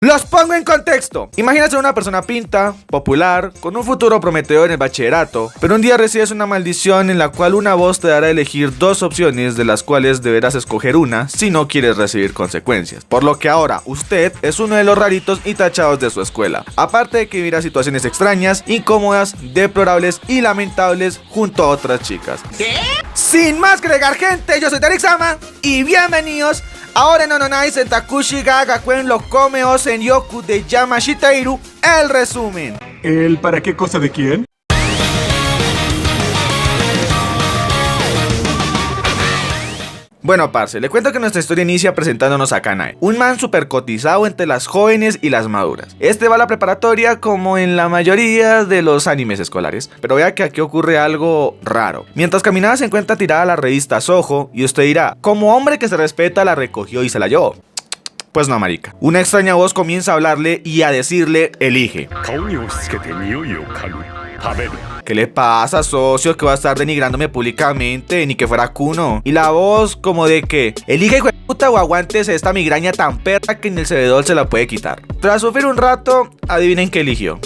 Los pongo en contexto. Imagínate una persona pinta, popular, con un futuro prometedor en el bachillerato, pero un día recibes una maldición en la cual una voz te dará a elegir dos opciones de las cuales deberás escoger una si no quieres recibir consecuencias. Por lo que ahora usted es uno de los raritos y tachados de su escuela. Aparte de que vivirá situaciones extrañas, incómodas, deplorables y lamentables junto a otras chicas. ¿Qué? Sin más que agregar, gente, yo soy Tarik-sama y bienvenidos ahora en Nononai Sentakushi ga Gakuen lo Kome Osen Yoku de Yamashitairu, el resumen. ¿El para qué cosa de quién? Bueno, parce, le cuento que nuestra historia inicia presentándonos a Kanae, un man super cotizado entre las jóvenes y las maduras. Este va a la preparatoria como en la mayoría de los animes escolares, pero vea que aquí ocurre algo raro. Mientras caminaba se encuentra tirada la revista Soho y usted dirá, como hombre que se respeta la recogió y se la llevó. Pues no, marica. Una extraña voz comienza a hablarle y a decirle, elige. ¿Qué le pasa, socio? Que va a estar denigrándome públicamente, ni que fuera Kuno. Y la voz como de que, elige, hijo de puta, o aguántese esta migraña tan perra que ni el cebedor se la puede quitar. Tras sufrir un rato, adivinen qué eligió.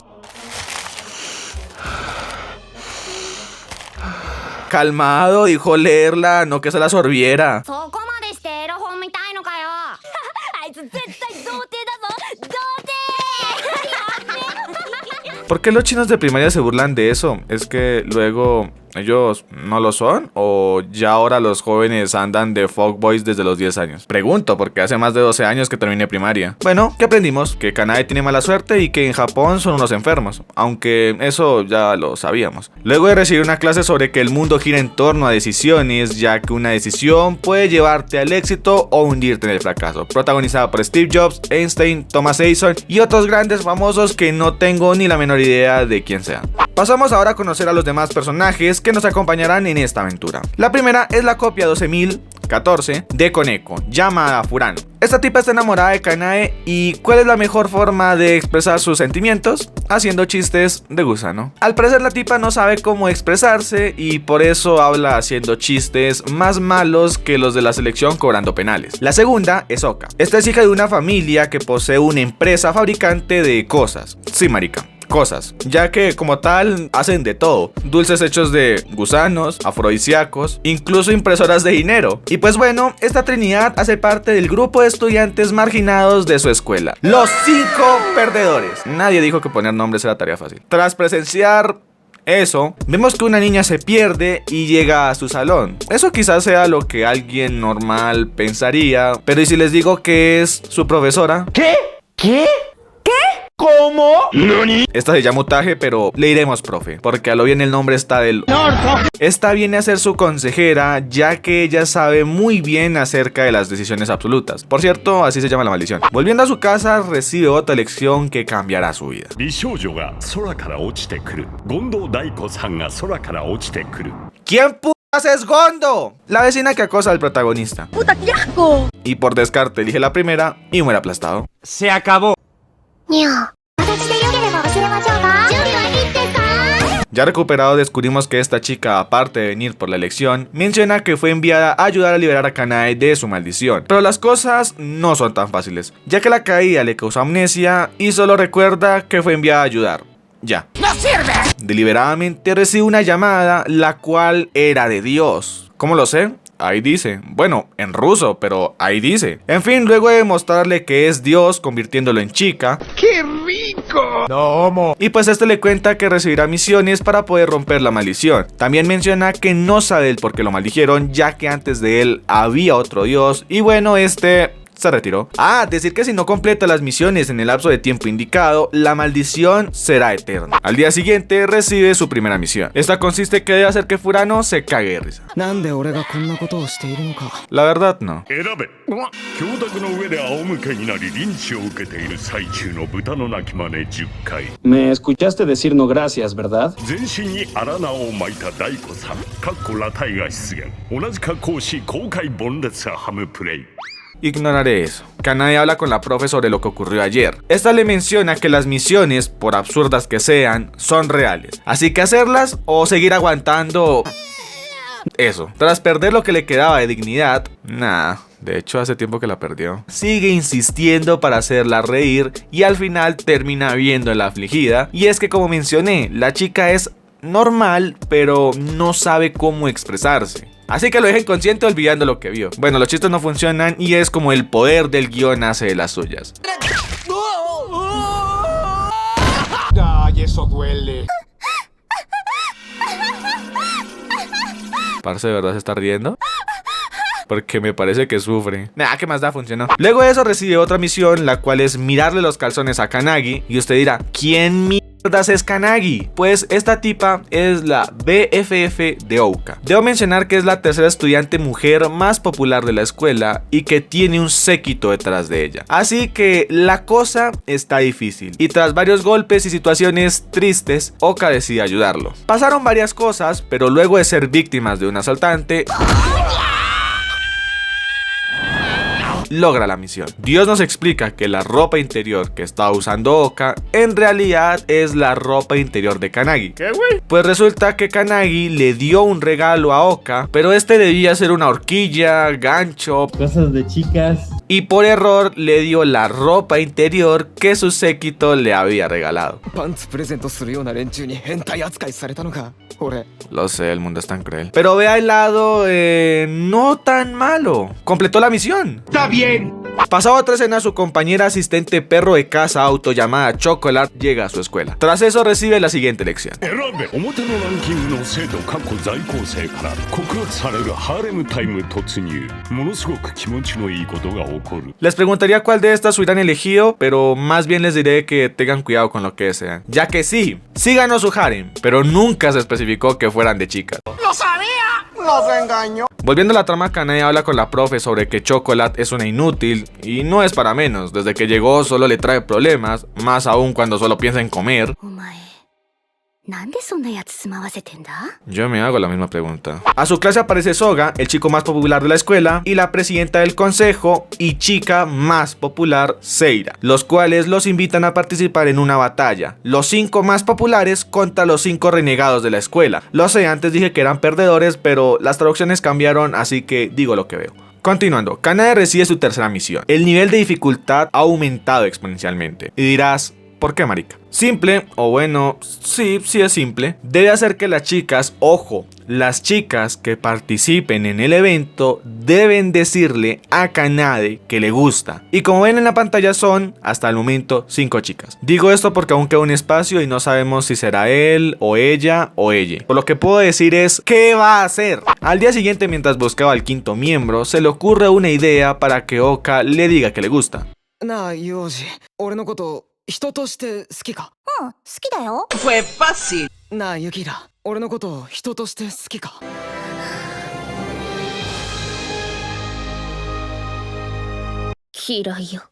Calmado, dijo leerla, no que se la sorbiera. ¿Por qué los chinos de primaria se burlan de eso? ¿Es que luego ellos no lo son? ¿O ya ahora los jóvenes andan de fuckboys desde los 10 años? Pregunto, porque hace más de 12 años que terminé primaria. Bueno, ¿qué aprendimos? Que Kanae tiene mala suerte y que en Japón son unos enfermos. Aunque eso ya lo sabíamos. Luego de recibir una clase sobre que el mundo gira en torno a decisiones, ya que una decisión puede llevarte al éxito o hundirte en el fracaso. Protagonizada por Steve Jobs, Einstein, Thomas Edison y otros grandes famosos que no tengo ni la menor idea de quién sean. Pasamos ahora a conocer a los demás personajes que nos acompañarán en esta aventura. La primera es la copia 12014 de Koneko, llamada Furano. Esta tipa está enamorada de Kanae y ¿cuál es la mejor forma de expresar sus sentimientos? Haciendo chistes de gusano. Al parecer la tipa no sabe cómo expresarse y por eso habla haciendo chistes más malos que los de la selección cobrando penales. La segunda es Oka. Esta es hija de una familia que posee una empresa fabricante de cosas. Sí, marica. Cosas, ya que como tal hacen de todo, dulces hechos de gusanos, afrodisíacos, incluso impresoras de dinero. Y pues bueno, esta trinidad hace parte del grupo de estudiantes marginados de su escuela, los 5 perdedores. Nadie dijo que poner nombres era tarea fácil. Tras presenciar eso, vemos que una niña se pierde y llega a su salón. Eso quizás sea lo que alguien normal pensaría, pero ¿y si les digo que es su profesora? ¿Qué? ¿Cómo? ¿Nani? Esta se llama Utage, pero le diremos profe, porque a lo bien el nombre está del... Esta viene a ser su consejera, ya que ella sabe muy bien acerca de las decisiones absolutas. Por cierto, así se llama la maldición. Volviendo a su casa, recibe otra lección que cambiará su vida. ¿Quién putas es Gondo? La vecina que acosa al protagonista. ¡Puta, qué asco! Y por descarte elige la primera y muere aplastado. Se acabó. Ya recuperado descubrimos que esta chica, aparte de venir por la elección, menciona que fue enviada a ayudar a liberar a Kanae de su maldición. Pero las cosas no son tan fáciles, ya que la caída le causó amnesia y solo recuerda que fue enviada a ayudar. Ya. ¡No sirve! Deliberadamente recibe una llamada, la cual era de Dios. ¿Cómo lo sé? Ahí dice, bueno, en ruso, pero ahí dice. En fin, luego de mostrarle que es Dios, convirtiéndolo en chica. ¡Qué rico! No, homo. Y pues este le cuenta que recibirá misiones para poder romper la maldición. También menciona que no sabe el por qué lo maldijeron, ya que antes de él había otro Dios. Y bueno, se retiró. Decir que si no completa las misiones en el lapso de tiempo indicado, la maldición será eterna. Al día siguiente recibe su primera misión. Esta consiste en que debe hacer que Furano se cague de risa. La verdad no. Me escuchaste decir no gracias, ¿verdad? Ignoraré eso. Kanae habla con la profe sobre lo que ocurrió ayer. Esta le menciona que las misiones, por absurdas que sean, son reales. Así que hacerlas o seguir aguantando eso. Tras perder lo que le quedaba de dignidad, De hecho, hace tiempo que la perdió. Sigue insistiendo para hacerla reír y al final termina viendo la afligida. Y es que, como mencioné, la chica es normal, pero no sabe cómo expresarse. Así que lo deja inconsciente olvidando lo que vio. Bueno, los chistes no funcionan y es como el poder del guión hace de las suyas. Ay, eso duele. Parce, ¿de verdad se está riendo? Porque me parece que sufre. Nah, ¿qué más da? Funcionó. Luego de eso recibe otra misión, la cual es mirarle los calzones a Kannagi. Y usted dirá, ¿quién mierdas es Kannagi? Pues esta tipa es la BFF de Ouka. Debo mencionar que es la tercera estudiante mujer más popular de la escuela y que tiene un séquito detrás de ella. Así que la cosa está difícil. Y tras varios golpes y situaciones tristes, Ouka decide ayudarlo. Pasaron varias cosas, pero luego de ser víctimas de un asaltante, logra la misión. Dios nos explica que la ropa interior que está usando Ouka en realidad es la ropa interior de Kannagi. ¿Qué, güey? Pues resulta que Kannagi le dio un regalo a Ouka, pero este debía ser una horquilla, gancho, Cosas de chicas. y por error le dio la ropa interior que su séquito le había regalado. パンツプレゼントするような連中に変態扱いされたのか俺。 Lo sé, el mundo es tan cruel. Pero vea el lado no tan malo. Completó la misión. ¡Está bien! Pasado otra escena, su compañera asistente perro de casa auto llamada Chocolate llega a su escuela. Tras eso recibe la siguiente lección. 選べ表のランキングの生徒在校生から告発されるハーレムタイム突入ものすごく気持ちのいいことが起こる Les preguntaría cuál de estas hubieran elegido, pero más bien les diré que tengan cuidado con lo que desean. Ya que sí ganó su harem, pero nunca se especificó que fueran de chicas. ¡Lo sabía! ¡Nos engañó! Volviendo a la trama, Kanai habla con la profe sobre que Chocolate es una inútil y no es para menos. Desde que llegó solo le trae problemas, más aún cuando solo piensa en comer. お前なんでそんなやつ住まわせてんだ Yo me hago la misma pregunta. A su clase aparece Soga, el chico más popular de la escuela, y la presidenta del consejo y chica más popular, Seira, los cuales los invitan a participar en una batalla. Los 5 más populares contra los 5 renegados de la escuela. Lo sé, antes dije que eran perdedores, pero las traducciones cambiaron, así que digo lo que veo. Continuando, Kanade recibe su tercera misión. El nivel de dificultad ha aumentado exponencialmente. Y dirás, ¿por qué, marica? Simple, o bueno, sí es simple. Debe hacer que las chicas, ojo, las chicas que participen en el evento deben decirle a Kanade que le gusta. Y como ven en la pantalla son, hasta el momento, 5 chicas. Digo esto porque aún queda un espacio y no sabemos si será él, o ella, o ella. Por lo que puedo decir es, ¿qué va a hacer? Al día siguiente, mientras buscaba al 5º miembro, se le ocurre una idea para que Ouka le diga que le gusta. なあ幼児俺のこと人として好きかうん好きだよなあユキラ俺のこと人として好きか 嫌いよ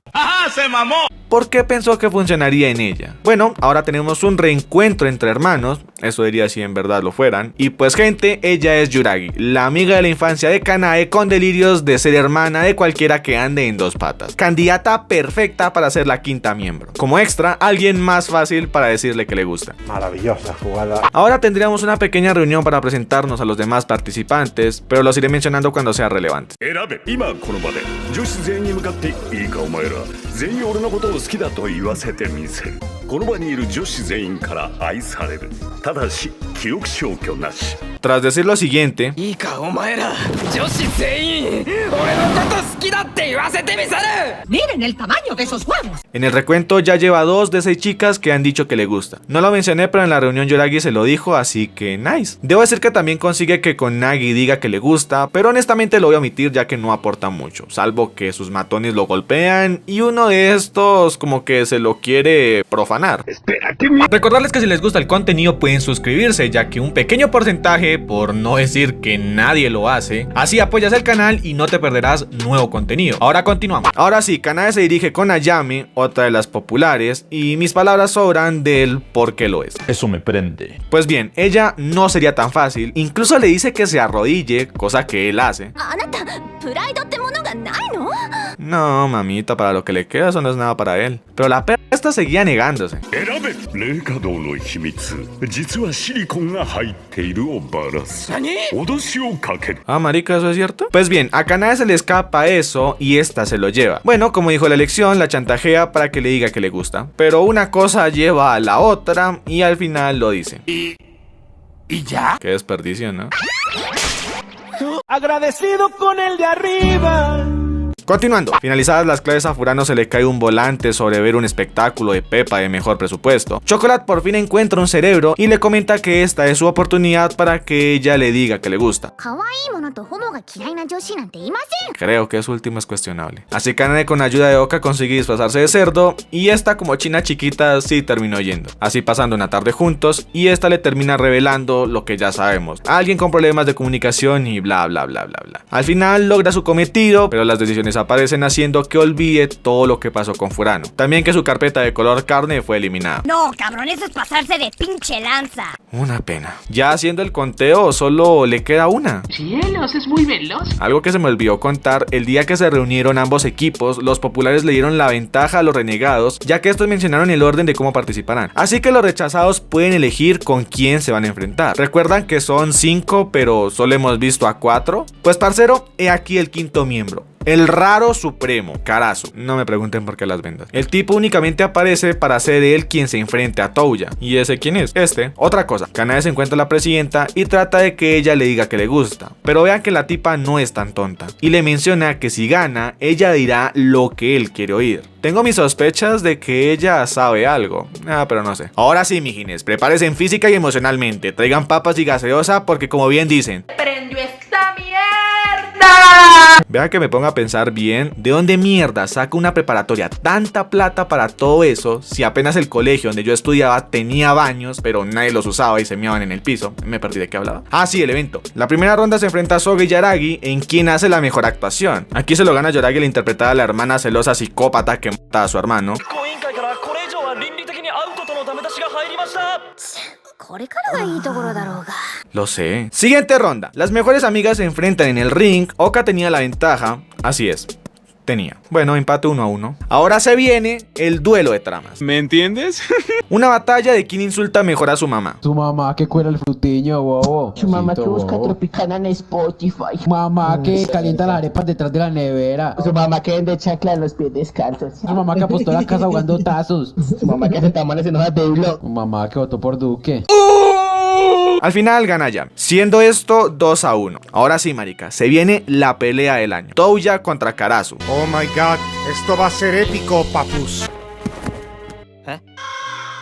¿Por qué pensó que funcionaría en ella? Bueno, ahora tenemos un reencuentro entre hermanos, eso diría si en verdad lo fueran. Y pues gente, ella es Yuragi, la amiga de la infancia de Kanade con delirios de ser hermana de cualquiera que ande en 2 patas. Candidata perfecta para ser la 5ª miembro. Como extra, alguien más fácil para decirle que le gusta. Maravillosa jugada. Ahora tendríamos una pequeña reunión para presentarnos a los demás participantes, pero los iré mencionando cuando sea relevante. 選べ今この場で女子全員に向かっていいかお前ら全員俺のことを好きだと言わせてみせるこの場にいる女子全員から愛されるただし記憶消去なし Tras decir lo siguiente, いいかお前ら女子全員俺のこと好きだって言わせてみせる Miren el tamaño de esos huevos. en el recuento ya lleva 2 de 6 chicas que han dicho que le gusta. No lo mencioné, pero en la reunión Yuragi se lo dijo, así que nice. Debo decir que también consigue que con Nagi diga que le gusta, pero honestamente lo voy a omitir ya que no aporta mucho, salvo que sus matones lo golpean y uno de estos como que se lo quiere profanar. Espera, ¿qué mierda? Recordarles que si les gusta el contenido pueden suscribirse, ya que un pequeño porcentaje, por no decir que nadie lo hace, así apoyas el canal y no te perderás nuevo contenido. Ahora continuamos. Ahora sí, Kanade se dirige con Ayame, otra de las populares, y mis palabras sobran del por qué lo es. Eso me prende. Pues bien, ella no sería tan fácil, incluso le dice que se arrodille, cosa que él hace. あなたプライドってものがないの No, mamita, para lo que le queda eso no es nada para él. Pero la perra esta seguía negándose. 選べ霊華道の秘密実はシリコンが入っているをばらす脅しをかける Ah, marica, ¿eso es cierto? Pues bien, a Kanae se le escapa eso y esta se lo lleva. Bueno, como dijo la elección, la chantajea para que le diga que le gusta. Pero una cosa lleva a la otra y al final lo dice. ¿Y ya? Qué desperdicio, ¿no? Agradecido con el de arriba. Continuando, finalizadas las clases a Furano se le cae un volante sobre ver un espectáculo de Pepa de mejor presupuesto. Chocolate por fin encuentra un cerebro y le comenta que esta es su oportunidad para que ella le diga que le gusta. Creo que eso último es cuestionable. Así que Kanae con ayuda de Oka consigue disfrazarse de cerdo y esta como china chiquita sí terminó yendo. Así pasando una tarde juntos y esta le termina revelando lo que ya sabemos. Alguien con problemas de comunicación y bla bla bla bla bla. Al final logra su cometido, pero las decisiones aparecen haciendo que olvide todo lo que pasó con Furano. También que su carpeta de color carne fue eliminada. No, cabrón, eso es pasarse de pinche lanza. Una pena. Ya haciendo el conteo, solo le queda una. Cielos, es muy veloz. Algo que se me olvidó contar, el día que se reunieron ambos equipos, los populares le dieron la ventaja a los renegados, ya que estos mencionaron el orden de cómo participarán. Así que los rechazados pueden elegir con quién se van a enfrentar. ¿Recuerdan que son 5, pero solo hemos visto a 4? Pues parcero, he aquí el quinto miembro. El raro supremo, Karasu. No me pregunten por qué las vendas. El tipo únicamente aparece para ser él quien se enfrente a Touya. ¿Y ese quién es? Otra cosa, Kanae se encuentra a la presidenta y trata de que ella le diga que le gusta. Pero vean que la tipa no es tan tonta. Y le menciona que si gana, ella dirá lo que él quiere oír. Tengo mis sospechas de que ella sabe algo. Pero no sé. Ahora sí, mijines, prepárense física y emocionalmente. Traigan papas y gaseosa porque como bien dicen... ¡Prendió esta mierda! Vean que me ponga a pensar bien, ¿de dónde mierda saca una preparatoria tanta plata para todo eso si apenas el colegio donde yo estudiaba tenía baños, pero nadie los usaba y se meaban en el piso? Me perdí de qué hablaba. Ah, sí, el evento. La primera ronda se enfrenta a Soge y Yaragi en quien hace la mejor actuación. Aquí se lo gana Yaragi al interpretar a la hermana celosa psicópata que mata a su hermano. Lo sé. Siguiente ronda. Las mejores amigas se enfrentan en el ring. Oka tenía la ventaja. Así es. Tenía. Bueno, empate 1-1. Ahora se viene el duelo de tramas. ¿Me entiendes? Una batalla de quién insulta mejor a su mamá. Su mamá que cuela el frutiño, bobo. Su mamá que busca Tropicana en Spotify. Su mamá que calienta las arepas detrás de la nevera. Su mamá que vende chacla en los pies descalzos. Su mamá que apostó la casa jugando tazos. Su mamá que hace tamales en hojas de hilo. Su mamá que votó por Duque. Al final gana Yami, siendo esto 2-1. Ahora sí, marica, se viene la pelea del año. Touya contra Karasu. Oh my god, esto va a ser épico, papus.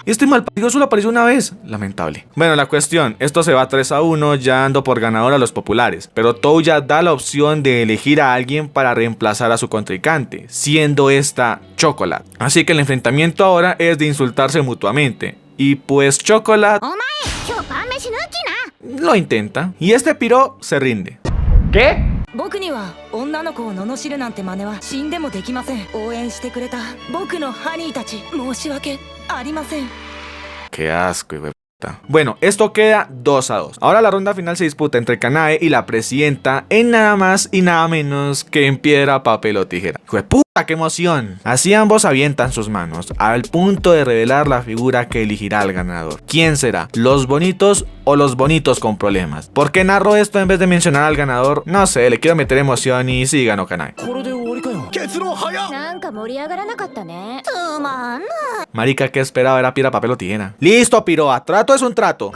Este malparido solo apareció una vez. Lamentable. Bueno, la cuestión, esto se va 3-1, ya dando por ganador a los populares. Pero Touya da la opción de elegir a alguien para reemplazar a su contrincante, siendo esta Chocolate. Así que el enfrentamiento ahora es de insultarse mutuamente. Y pues Chocolate lo intenta. Y este piro se rinde. ¿Qué? Qué asco, hijo de puta. Bueno, esto queda 2-2. Ahora la ronda final se disputa entre Kanae y la presidenta en nada más y nada menos que en piedra, papel o tijera. Hijo de puta, qué emoción. Así ambos avientan sus manos al punto de revelar la figura que elegirá al ganador. ¿Quién será? ¿Los bonitos o los bonitos con problemas? ¿Por qué narro esto en vez de mencionar al ganador? No sé, le quiero meter emoción y sí ganó Kanae. Marica, ¿qué esperaba? Era piedra, papel o tijera. Listo, piroa, trato es un trato.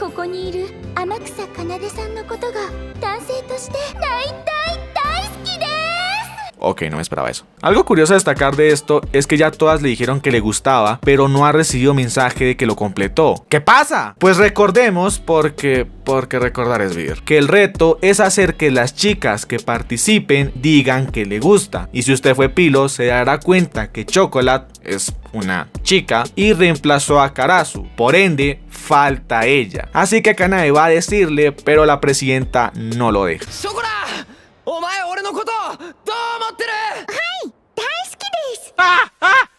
Ok, no me esperaba eso. Algo curioso a destacar de esto es que ya todas le dijeron que le gustaba, pero no ha recibido mensaje de que lo completó. ¿Qué pasa? Pues recordemos, porque recordar es vivir, que el reto es hacer que las chicas que participen digan que le gusta. Y si usted fue pilo, se dará cuenta que Chocolate es una chica y reemplazó a Karasu. Por ende, falta ella. Así que Kanae va a decirle, pero la presidenta no lo deja.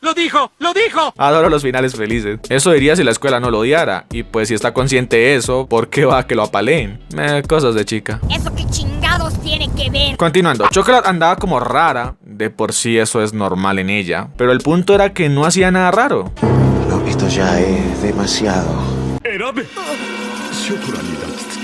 ¡Lo dijo! ¡Lo dijo! Adoro los finales felices. Eso diría si la escuela no lo odiara. Y pues si está consciente de eso, ¿por qué va a que lo apaleen? Cosas de chica. Eso que chingados tiene que ver? Continuando, Chocolate andaba como rara, de por sí eso es normal en ella, pero el punto era que no hacía nada raro. No, esto ya es demasiado. 選べショコラに抱きつく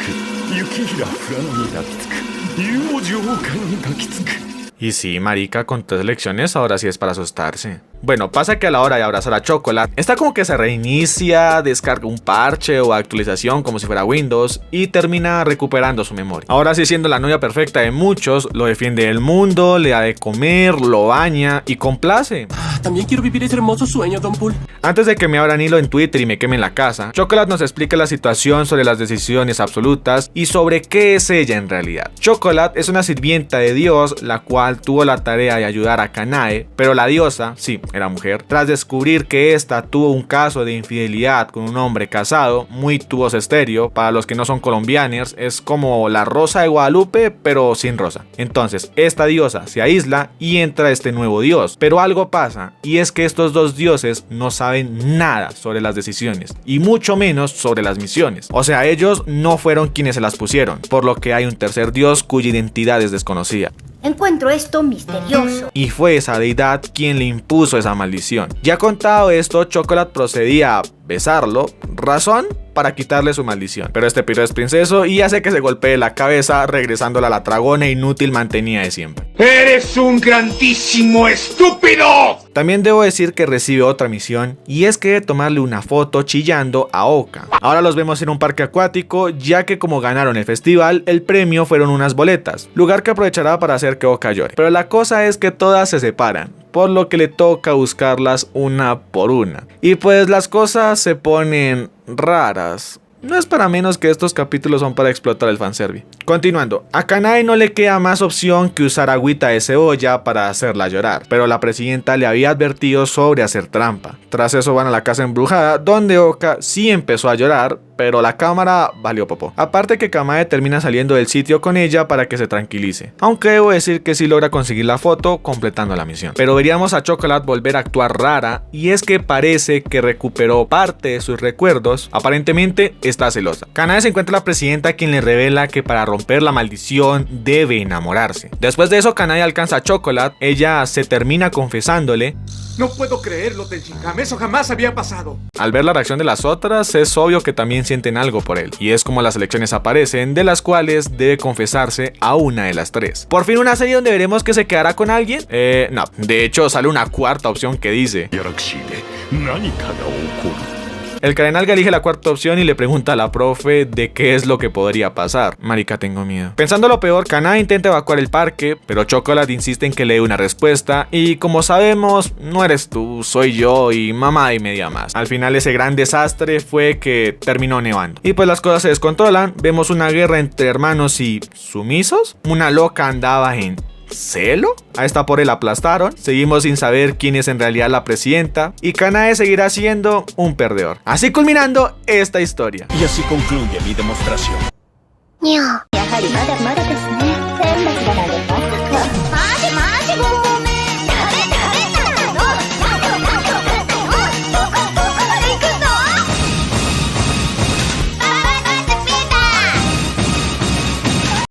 雪平フラノに抱きつく竜王女王冠に抱きつく Y sí, marica, con 3 lecciones ahora sí es para asustarse. Bueno, pasa que a la hora de abrazar a Chocolate, esta como que se reinicia, descarga un parche o actualización como si fuera Windows y termina recuperando su memoria. Ahora sí, siendo la novia perfecta de muchos, lo defiende del mundo, le da de comer, lo baña y complace. También quiero vivir ese hermoso sueño, Don Pool. Antes de que me abran hilo en Twitter y me quemen la casa, Chocolate nos explica la situación sobre las decisiones absolutas y sobre qué es ella en realidad. Chocolate es una sirvienta de Dios, la cual tuvo la tarea de ayudar a Kanae, pero la diosa, sí, era mujer, tras descubrir que esta tuvo un caso de infidelidad con un hombre casado, muy tubos estéreo, para los que no son colombianos, es como la Rosa de Guadalupe, pero sin rosa. Entonces, esta diosa se aísla y entra este nuevo dios, pero algo pasa, y es que estos dos dioses no saben nada sobre las decisiones, y mucho menos sobre las misiones. O sea, ellos no fueron quienes se las pusieron, por lo que hay un tercer dios cuya identidad es desconocida. Encuentro esto misterioso. Y fue esa deidad quien le impuso esa maldición. Ya contado esto, Chocolate procedía a besarlo, razón para quitarle su maldición. Pero este piro es princeso y hace que se golpee la cabeza, regresándola a la tragona inútil mantenida de siempre. ¡Eres un grandísimo estúpido! También debo decir que recibe otra misión, y es que debe tomarle una foto chillando a Oka. Ahora los vemos en un parque acuático, ya que como ganaron el festival, el premio fueron unas boletas, lugar que aprovechará para hacer que Oka llore. Pero la cosa es que todas se separan, por lo que le toca buscarlas una por una. Y pues las cosas se ponen raras. No es para menos que estos capítulos son para explotar el fanservice. Continuando, a Kanae no le queda más opción que usar agüita de cebolla para hacerla llorar, pero la presidenta le había advertido sobre hacer trampa. Tras eso van a la casa embrujada, donde Oka sí empezó a llorar, pero la cámara valió popó. Aparte que Kamae termina saliendo del sitio con ella para que se tranquilice, aunque debo decir que sí logra conseguir la foto completando la misión. Pero veríamos a Chocolate volver a actuar rara, y es que parece que recuperó parte de sus recuerdos. Aparentemente está celosa. Kanae se encuentra la presidenta, quien le revela que para romper la maldición debe enamorarse. Después de eso, Kanae alcanza a Chocolate, ella se termina confesándole. No puedo creerlo, Tenshinhan, eso jamás había pasado. Al ver la reacción de las otras, es obvio que también sienten algo por él, y es como las elecciones aparecen, de las cuales debe confesarse a una de las 3. Por fin una serie donde veremos que se quedará con alguien. No, de hecho sale una cuarta opción que dice: el cardenal elige la cuarta opción y le pregunta a la profe de qué es lo que podría pasar. Marica, tengo miedo. Pensando lo peor, Kanae intenta evacuar el parque, pero Chocolate insiste en que le dé una respuesta, y como sabemos, no eres tú, soy yo y mamá y media más. Al final ese gran desastre fue que terminó nevando. Y pues las cosas se descontrolan, vemos una guerra entre hermanos y sumisos. Una loca andaba en ¿celo? A esta por la aplastaron. Seguimos sin saber quién es en realidad la presidenta, y Kanae seguirá siendo un perdedor. Así culminando esta historia. Y así concluye mi demostración. にゃやはりまだまだですね